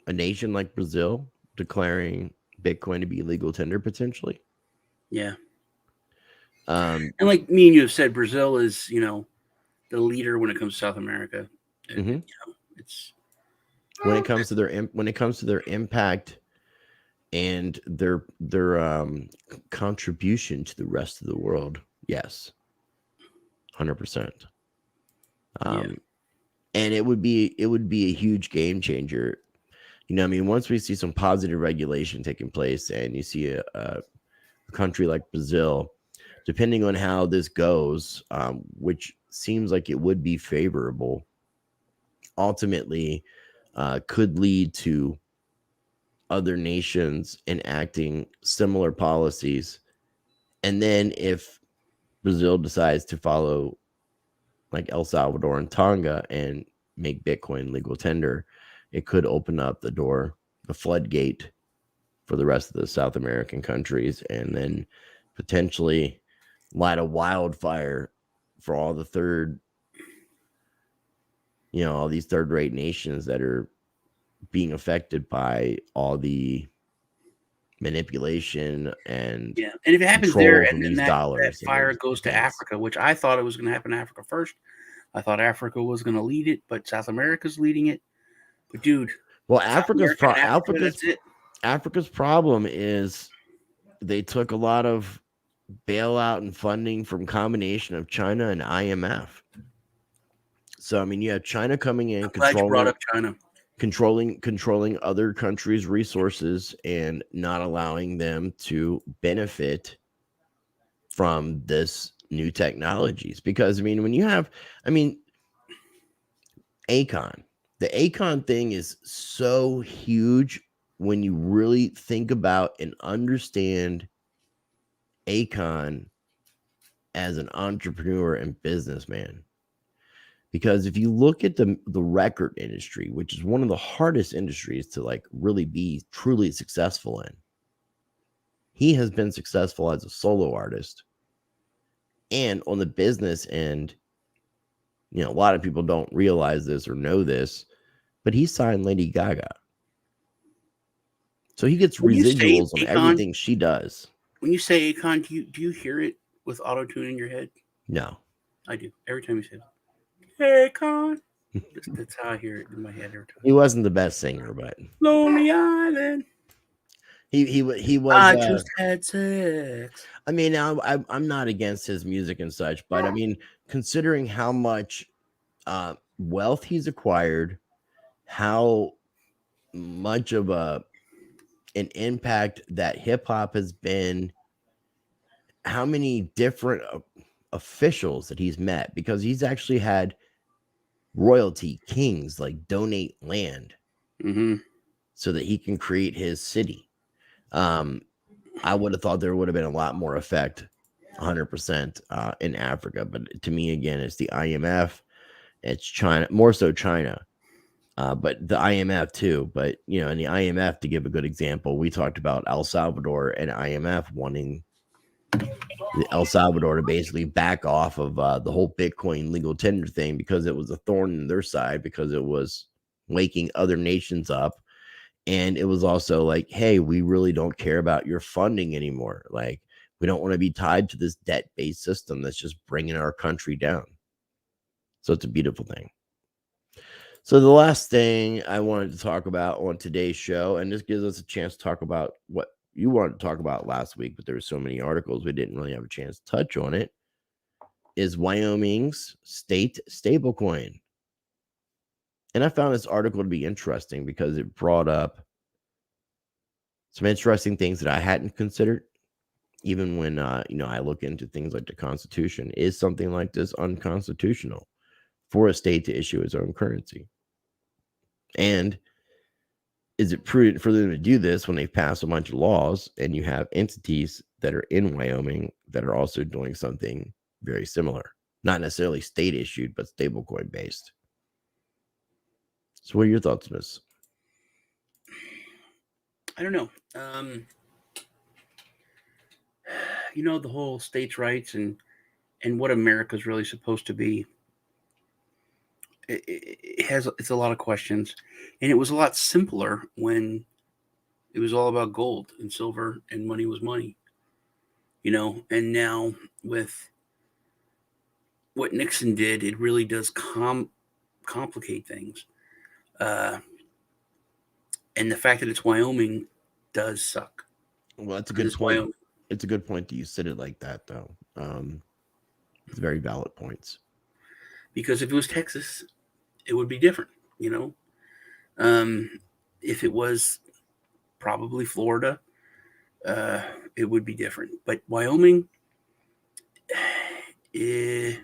a nation like Brazil declaring Bitcoin to be legal tender potentially. Yeah. And like me and you have said, Brazil is, the leader when it comes to South America. Mm-hmm. It's when it comes to their impact and their contribution to the rest of the world. Yes. 100%. And it would be a huge game changer. Once we see some positive regulation taking place and you see a country like Brazil, depending on how this goes, which seems like it would be favorable, ultimately could lead to other nations enacting similar policies. And then if Brazil decides to follow like El Salvador and Tonga and make Bitcoin legal tender, it could open up the floodgate for the rest of the South American countries, and then potentially light a wildfire for all the all these third-rate nations that are being affected by all the manipulation and and if it happens there and then that fire goes to Africa, which I thought it was going to happen in Africa first. I thought Africa was going to lead it, but South America's leading it. But dude, well, Africa's problem is they took a lot of bailout and funding from combination of China and IMF. So you have China coming in, controlling other countries' resources and not allowing them to benefit from this new technologies. Because when you have Akon, The Akon thing is so huge when you really think about and understand Akon as an entrepreneur and businessman. Because if you look at the record industry, which is one of the hardest industries to like really be truly successful in, he has been successful as a solo artist. And on the business end, you know, a lot of people don't realize this or know this, but he signed Lady Gaga. So he gets residuals on everything she does. When you say Akon, do you hear it with auto-tune in your head? No. I do. Every time you say that. Akon. That's how I hear it in my head every time. He wasn't the best singer, but Lonely Island. He was. I just had sex. I mean, I'm not against his music and such, but I mean, considering how much wealth he's acquired, how much of an impact that hip hop has been, how many different officials that he's met, because he's actually had royalty kings like donate land so that he can create his city. I would have thought there would have been a lot more effect, 100% in Africa, but to me, again, it's the IMF, it's China, more so China, but the IMF too. But you know, in the IMF, to give a good example, we talked about El Salvador and IMF wanting El Salvador to basically back off of the whole Bitcoin legal tender thing because it was a thorn in their side, because it was waking other nations up. And it was also like, hey, we really don't care about your funding anymore. Like, we don't want to be tied to this debt-based system that's just bringing our country down. So it's a beautiful thing. So the last thing I wanted to talk about on today's show, and this gives us a chance to talk about what you wanted to talk about last week, but there were so many articles we didn't really have a chance to touch on it, is Wyoming's state stablecoin. And I found this article to be interesting because it brought up some interesting things that I hadn't considered, even when I look into things like the Constitution. Is something like this unconstitutional for a state to issue its own currency? And is it prudent for them to do this when they pass a bunch of laws and you have entities that are in Wyoming that are also doing something very similar? Not necessarily state issued, but stablecoin based. So what are your thoughts on this? I don't know. The whole states' rights and what America's really supposed to be. It's a lot of questions, and it was a lot simpler when it was all about gold and silver and money was money. And now with what Nixon did, it really does complicate things. And the fact that it's Wyoming does suck. Well, that's a good point. Wyoming. It's a good point that you said it like that, though. It's very valid points. Because if it was Texas, it would be different, If it was probably Florida, it would be different. But Wyoming, they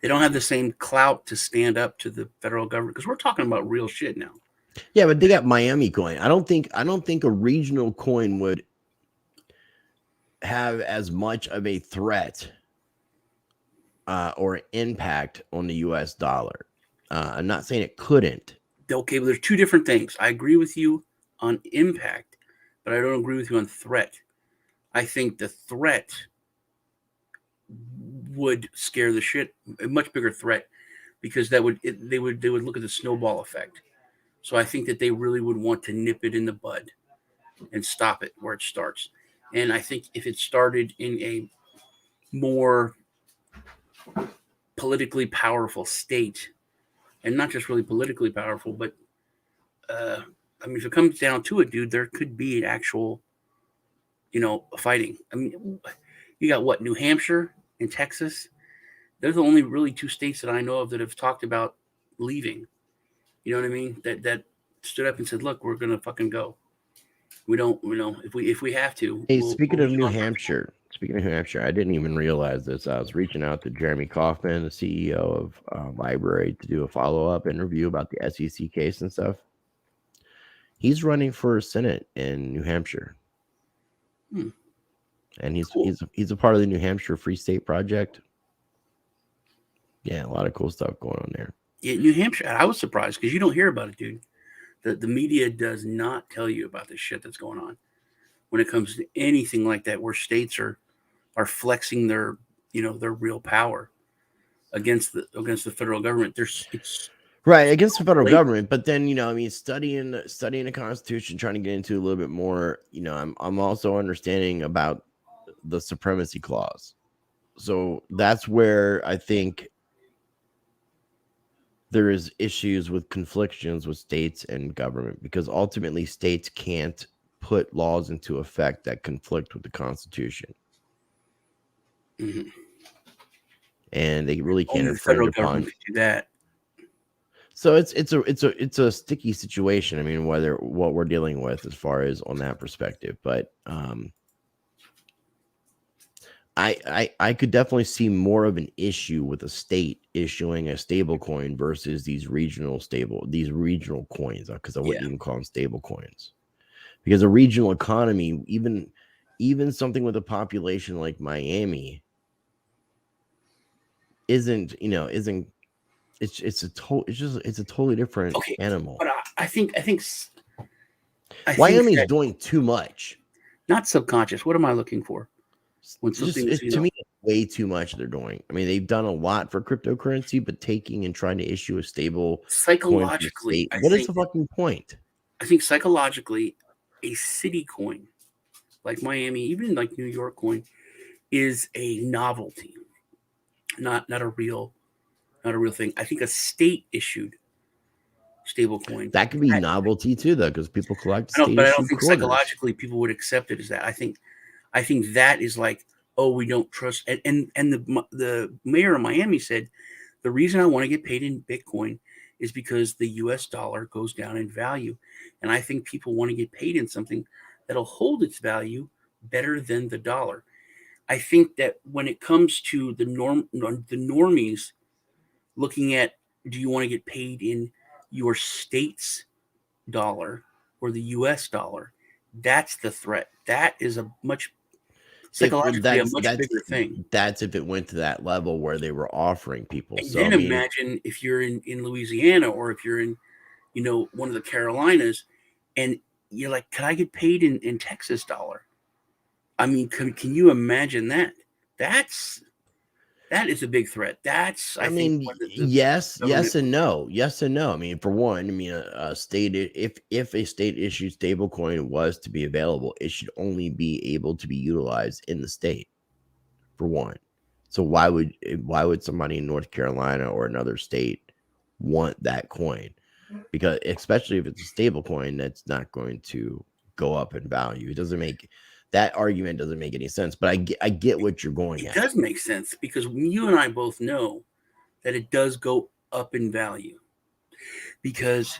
don't have the same clout to stand up to the federal government, because we're talking about real shit now. Yeah, but they got Miami coin. I don't think a regional coin would have as much of a threat or impact on the U.S. dollar. I'm not saying it couldn't. Okay, but there's two different things. I agree with you on impact, but I don't agree with you on threat. I think the threat would scare the shit, a much bigger threat, because they would look at the snowball effect. So I think that they really would want to nip it in the bud and stop it where it starts. And I think if it started in a more politically powerful state, and not just really politically powerful, but if it comes down to it, dude, there could be an actual, fighting. I mean, you got what, New Hampshire and Texas? They're the only really two states that I know of that have talked about leaving. You know what I mean? That stood up and said, "Look, we're gonna fucking go. We don't, if we have to." Hey, speaking of New Hampshire, speaking of New Hampshire, I didn't even realize this. I was reaching out to Jeremy Kaufman, the CEO of Library, to do a follow-up interview about the SEC case and stuff. He's running for Senate in New Hampshire. And he's a part of the New Hampshire Free State Project. Yeah, a lot of cool stuff going on there. Yeah, New Hampshire. I was surprised because you don't hear about it, dude. The media does not tell you about this shit that's going on when it comes to anything like that, where states are flexing their real power against the federal government. It's right against the federal government, but then studying the Constitution, trying to get into a little bit more. I'm also understanding about the supremacy clause. So that's where I think there is issues with conflictions with states and government, because ultimately states can't put laws into effect that conflict with the Constitution. Mm-hmm. And they really can't Only the federal government can do that. So it's a sticky situation. I mean, what we're dealing with as far as on that perspective, but I could definitely see more of an issue with a state issuing a stable coin versus these regional coins, because I wouldn't even call them stable coins, because a regional economy, even something with a population like Miami, isn't it's a totally different animal. But I think Wyoming's doing too much. Not subconscious. What am I looking for? To me, way too much they're doing. I mean, they've done a lot for cryptocurrency, but taking and trying to issue a stable psychologically, what is the fucking point? I think psychologically, a city coin like Miami, even like New York coin, is a novelty, not a real thing. I think a state issued stable coin that could be novelty too, though, because people collect. But I don't think psychologically people would accept it as that. I think that is like, oh, we don't trust. And the mayor of Miami said, the reason I want to get paid in Bitcoin is because the US dollar goes down in value. And I think people want to get paid in something that'll hold its value better than the dollar. I think that when it comes to the normies looking at, do you want to get paid in your state's dollar or the US dollar? That's the threat. That is a much psychologically a much bigger thing. That's if it went to that level where they were offering people. And then imagine if you're in Louisiana, or if you're in, one of the Carolinas, and you're like, can I get paid in Texas dollar? I mean, can you imagine that? That is a big threat. Yes and no. I mean, for one, a state, if a state issued stable coin was to be available, it should only be able to be utilized in the state, for one. So why would somebody in North Carolina or another state want that coin? Because especially if it's a stable coin, that's not going to go up in value. That argument doesn't make any sense, but I get what you're going at. It does make sense, because you and I both know that it does go up in value, because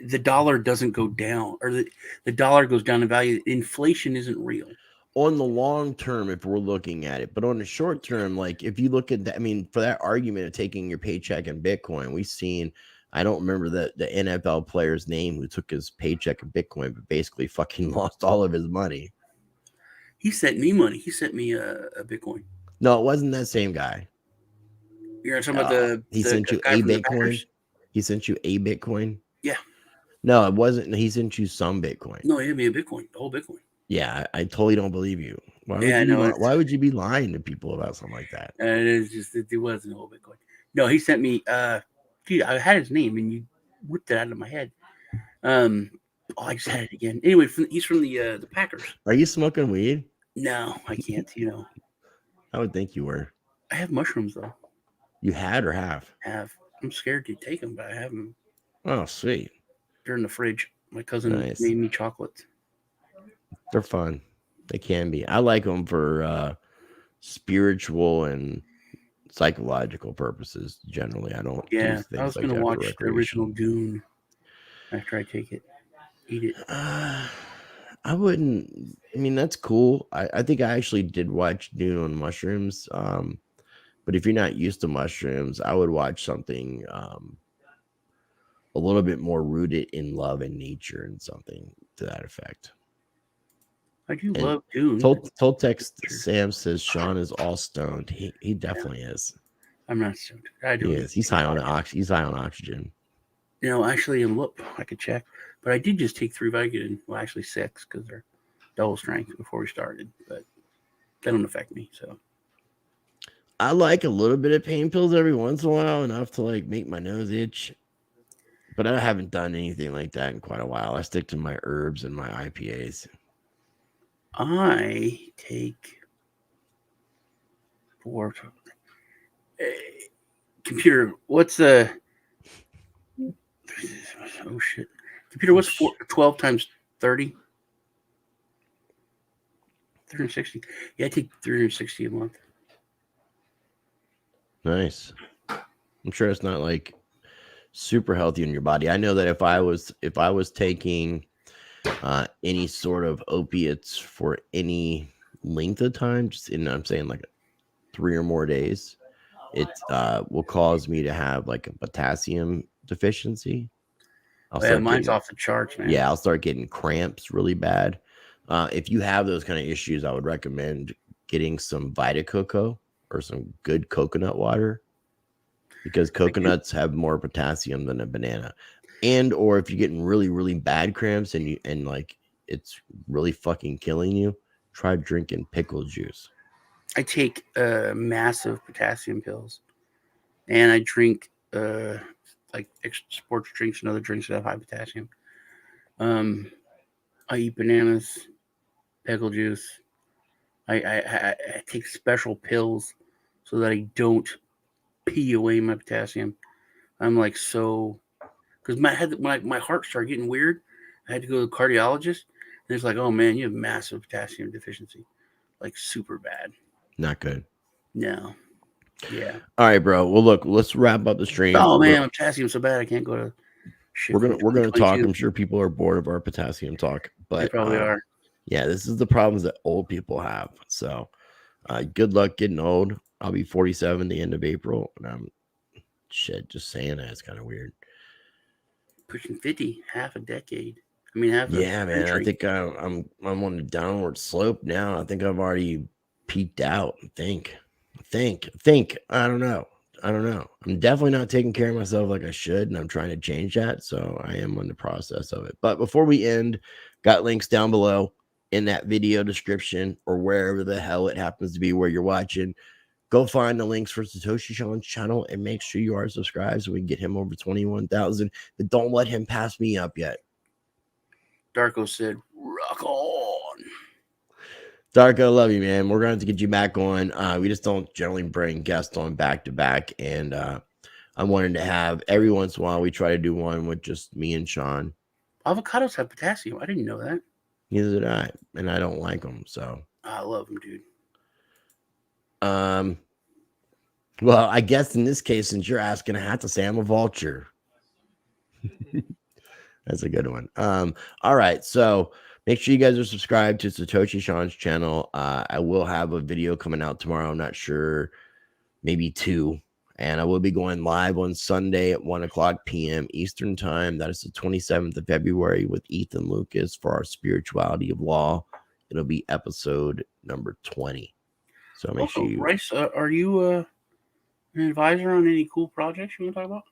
the dollar doesn't go down, or the dollar goes down in value. Inflation isn't real. On the long term, if we're looking at it, but on the short term, like if you look at that, I mean, for that argument of taking your paycheck in Bitcoin, we've seen, I don't remember the NFL player's name who took his paycheck in Bitcoin, but basically fucking lost all of his money. He sent me money. He sent me a Bitcoin. No, it wasn't that same guy. You're talking about he sent you a Bitcoin? He sent you a Bitcoin? Yeah. No, it wasn't. He sent you some Bitcoin. No, he had me a Bitcoin, the whole Bitcoin. Yeah, I totally don't believe you. Why would you be lying to people about something like that? It wasn't a whole Bitcoin. No, he sent me, dude, I had his name and you whipped it out of my head. I just had it again. Anyway, he's from the Packers. Are you smoking weed? No, I can't. I would think you were. I have mushrooms though. You had or have? Have. I'm scared to take them, but I have them. Oh, sweet. They're in the fridge. My cousin made me chocolates. They're fun. They can be. I like them for spiritual and psychological purposes. Generally, I don't. Yeah, I was gonna watch the original Dune after I take it. Eat it. I wouldn't. I mean, that's cool. I think I actually did watch Dune on Mushrooms. But if you're not used to mushrooms, I would watch something a little bit more rooted in love and nature and something to that effect. I do And love Dune. Toltex Sam says Sean is all stoned. He definitely is. I'm not stoned. I do. He is. He's high on He's high on oxygen. You know, actually, look, I could check, but I did just take 3 Vicodin. Well, actually 6 because they're double strength before we started, but they don't affect me. So I like a little bit of pain pills every once in a while, enough to like make my nose itch. But I haven't done anything like that in quite a while. I stick to my herbs and my IPAs. I take 4. Computer, what's the? Oh shit! Computer, what's 12 times 30? 360. Yeah, I take 360 a month. Nice. I'm sure it's not like super healthy in your body. I know that if I was taking any sort of opiates for any length of time, just I'm saying like 3 or more days, it will cause me to have like a potassium deficiency. Mine's off the charts, man. Yeah, I'll start getting cramps really bad. If you have those kind of issues, I would recommend getting some Vita Coco or some good coconut water, because coconuts have more potassium than a banana. And or if you're getting really, really bad cramps and like it's really fucking killing you, try drinking pickle juice. I take massive potassium pills, and I drink like sports drinks and other drinks that have high potassium. I eat bananas, pickle juice. I take special pills so that I don't pee away my potassium. I'm like because my heart started getting weird. I had to go to the cardiologist, and it's like, oh man, you have massive potassium deficiency, like super bad. Not good. No. Yeah. All right, bro. Well, look, let's wrap up the stream. Oh man, my potassium's so bad I can't go to shit. We're gonna talk. I'm sure people are bored of our potassium talk, but they probably are. Yeah, this is the problems that old people have. So good luck getting old. I'll be 47 the end of April, and I'm just saying that, it's kind of weird. Pushing 50, half a decade. I mean, half. Yeah, man. I think I'm on a downward slope now. I think I've already peaked out. I think. I don't know. I'm definitely not taking care of myself like I should, and I'm trying to change that. So I am on the process of it. But before we end, got links down below in that video description or wherever the hell it happens to be where you're watching. Go find the links for Satoshi Sean's channel and make sure you are subscribed so we can get him over 21,000. But don't let him pass me up yet. Darko said, rock on. Darko, love you, man. We're going to have to get you back on. We just don't generally bring guests on back to back. And I wanted to have every once in a while, we try to do one with just me and Sean. Avocados have potassium. I didn't know that. Neither did I. And I don't like them. So I love them, dude. Well, I guess in this case, since you're asking, I have to say I'm a vulture. That's a good one. All right. So make sure you guys are subscribed to Satoshi Sean's channel. I will have a video coming out tomorrow. I'm not sure, maybe 2. And I will be going live on Sunday at 1:00 p.m. Eastern time. That is the 27th of February with Ethan Lucas for our Spirituality of Law. It'll be episode number 20. So make sure you... Bryce, are you an advisor on any cool projects you want to talk about?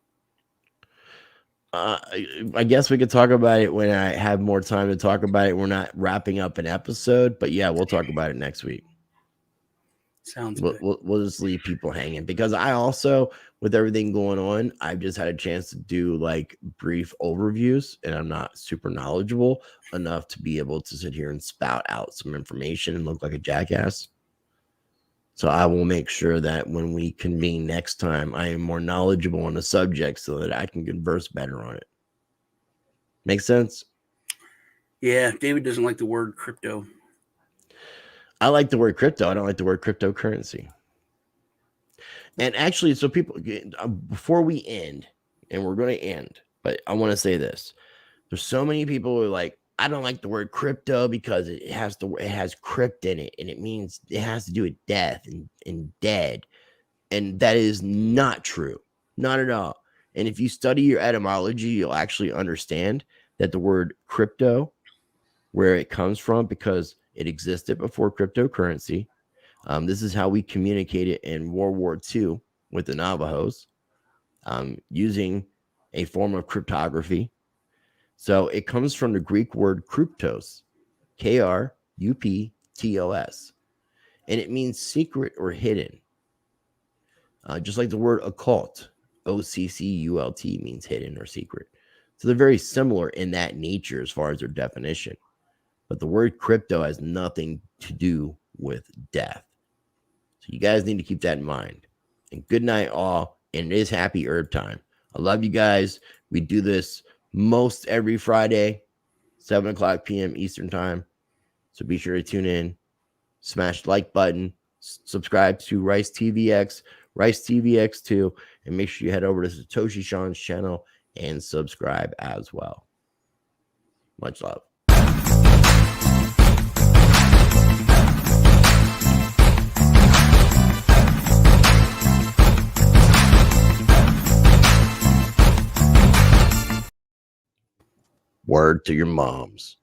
I guess we could talk about it when I have more time to talk about it. We're not wrapping up an episode, but yeah, we'll talk about it next week. Sounds good. We'll just leave people hanging, because I also, with everything going on, I've just had a chance to do like brief overviews, and I'm not super knowledgeable enough to be able to sit here and spout out some information and look like a jackass. So I will make sure that when we convene next time, I am more knowledgeable on the subject so that I can converse better on it. Make sense? Yeah, David doesn't like the word crypto. I like the word crypto. I don't like the word cryptocurrency. And actually, so people, before we end, and we're going to end, but I want to say this. There's so many people who are like, I don't like the word crypto because it has crypt in it, and it means it has to do with death and dead. And that is not true. Not at all. And if you study your etymology, you'll actually understand that the word crypto, where it comes from, because it existed before cryptocurrency. This is how we communicated in World War II with the Navajos, using a form of cryptography. So it comes from the Greek word kruptos, Kruptos, and it means secret or hidden. Just like the word occult, Occult, means hidden or secret. So they're very similar in that nature as far as their definition. But the word crypto has nothing to do with death. So you guys need to keep that in mind. And good night, all. And it is happy herb time. I love you guys. We do this most every Friday, 7 o'clock p.m. Eastern time. So be sure to tune in. Smash the like button. Subscribe to Rice TVX, Rice TVX2, and make sure you head over to Satoshi Sean's channel and subscribe as well. Much love. Word to your moms.